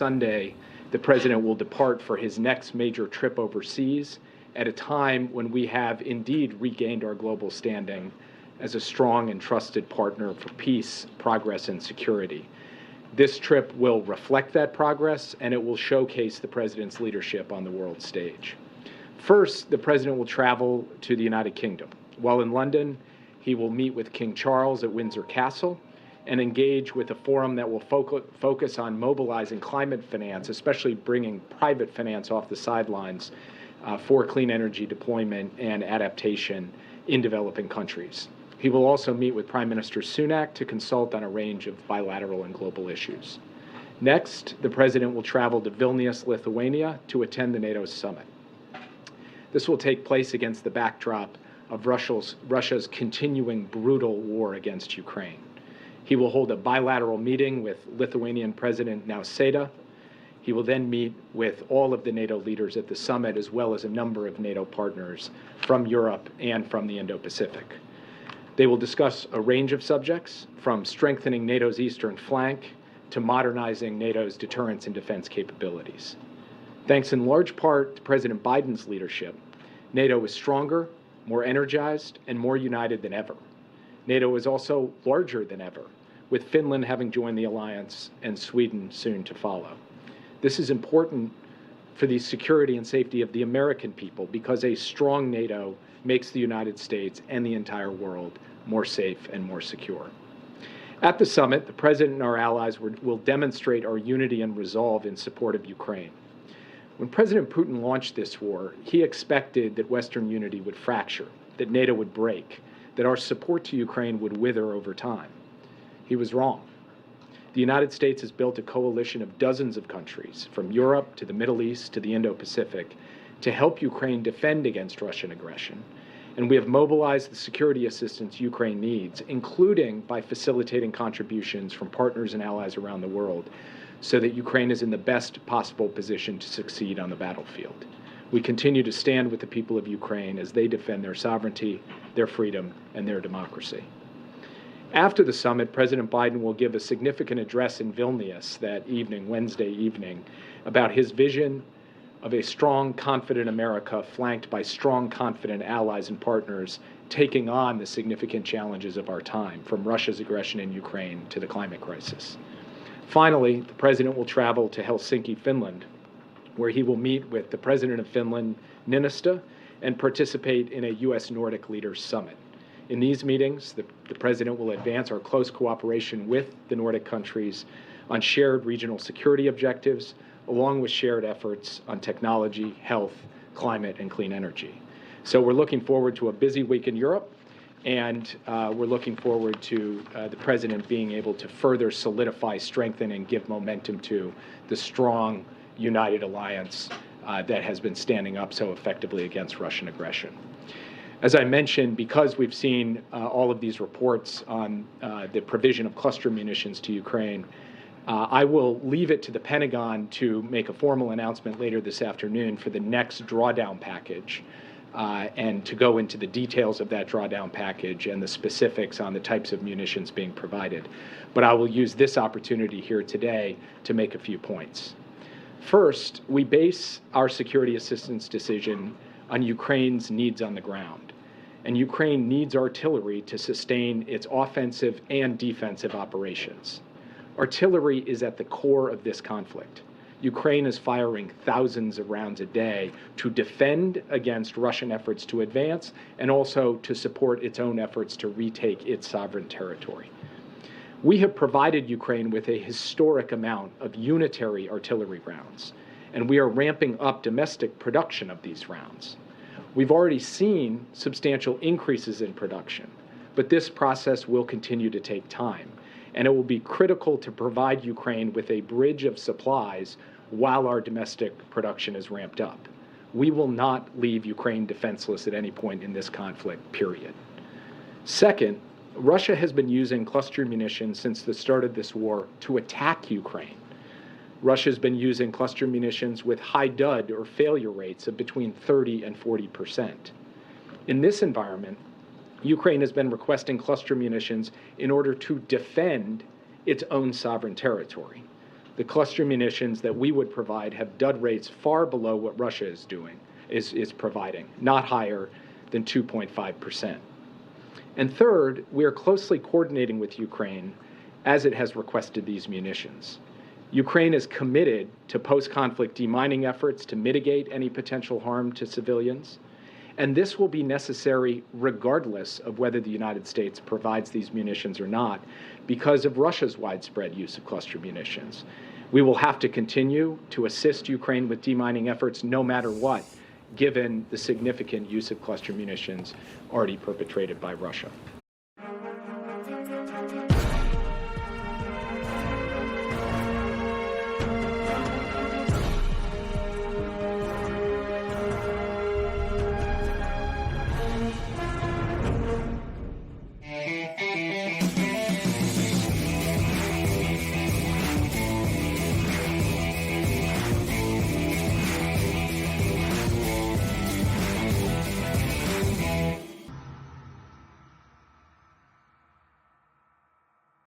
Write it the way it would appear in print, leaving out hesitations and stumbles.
Sunday, the President will depart for his next major trip overseas at a time when we have indeed regained our global standing as a strong and trusted partner for peace, progress, and security. This trip will reflect that progress, and it will showcase the President's leadership on the world stage. First, the President will travel to the United Kingdom. While in London, he will meet with King Charles at Windsor Castle and engage with a forum that will focus on mobilizing climate finance, especially bringing private finance off the sidelines for clean energy deployment and adaptation in developing countries. He will also meet with Prime Minister Sunak to consult on a range of bilateral and global issues. Next, the President will travel to Vilnius, Lithuania, to attend the NATO summit. This will take place against the backdrop of Russia's continuing brutal war against Ukraine. He will hold a bilateral meeting with Lithuanian President Nausėda. He will then meet with all of the NATO leaders at the summit, as well as a number of NATO partners from Europe and from the Indo-Pacific. They will discuss a range of subjects, from strengthening NATO's eastern flank to modernizing NATO's deterrence and defense capabilities. Thanks in large part to President Biden's leadership, NATO is stronger, more energized, and more united than ever. NATO is also larger than ever, with Finland having joined the alliance and Sweden soon to follow. This is important for the security and safety of the American people, because a strong NATO makes the United States and the entire world more safe and more secure. At the summit, the President and our allies will demonstrate our unity and resolve in support of Ukraine. When President Putin launched this war, he expected that Western unity would fracture, that NATO would break, that our support to Ukraine would wither over time. He was wrong. The United States has built a coalition of dozens of countries, from Europe to the Middle East to the Indo-Pacific, to help Ukraine defend against Russian aggression. And we have mobilized the security assistance Ukraine needs, including by facilitating contributions from partners and allies around the world, so that Ukraine is in the best possible position to succeed on the battlefield. We continue to stand with the people of Ukraine as they defend their sovereignty, their freedom, and their democracy. After the summit, President Biden will give a significant address in Vilnius that evening, Wednesday evening, about his vision of a strong, confident America flanked by strong, confident allies and partners taking on the significant challenges of our time, from Russia's aggression in Ukraine to the climate crisis. Finally, the President will travel to Helsinki, Finland, where he will meet with the President of Finland, Niinistö, and participate in a U.S. Nordic Leaders Summit. In these meetings, the President will advance our close cooperation with the Nordic countries on shared regional security objectives, along with shared efforts on technology, health, climate, and clean energy. So we're looking forward to a busy week in Europe, and we're looking forward to the President being able to further solidify, strengthen, and give momentum to the strong, united alliance that has been standing up so effectively against Russian aggression. As I mentioned, because we've seen all of these reports on the provision of cluster munitions to Ukraine, I will leave it to the Pentagon to make a formal announcement later this afternoon for the next drawdown package, and to go into the details of that drawdown package and the specifics on the types of munitions being provided. But I will use this opportunity here today to make a few points. First, we base our security assistance decision on Ukraine's needs on the ground. And Ukraine needs artillery to sustain its offensive and defensive operations. Artillery is at the core of this conflict. Ukraine is firing thousands of rounds a day to defend against Russian efforts to advance, and also to support its own efforts to retake its sovereign territory. We have provided Ukraine with a historic amount of unitary artillery rounds, and we are ramping up domestic production of these rounds. We've already seen substantial increases in production, but this process will continue to take time, and it will be critical to provide Ukraine with a bridge of supplies while our domestic production is ramped up. We will not leave Ukraine defenseless at any point in this conflict, period. Second, Russia has been using cluster munitions since the start of this war to attack Ukraine. Russia has been using cluster munitions with high dud or failure rates of between 30 and 40%. In this environment, Ukraine has been requesting cluster munitions in order to defend its own sovereign territory. the cluster munitions that we would provide have dud rates far below what Russia is doing, is providing, not higher than 2.5%. And third, we are closely coordinating with Ukraine as it has requested these munitions. Ukraine is committed to post-conflict demining efforts to mitigate any potential harm to civilians, and this will be necessary regardless of whether the United States provides these munitions or not, because of Russia's widespread use of cluster munitions. We will have to continue to assist Ukraine with demining efforts no matter what, given the significant use of cluster munitions already perpetrated by Russia.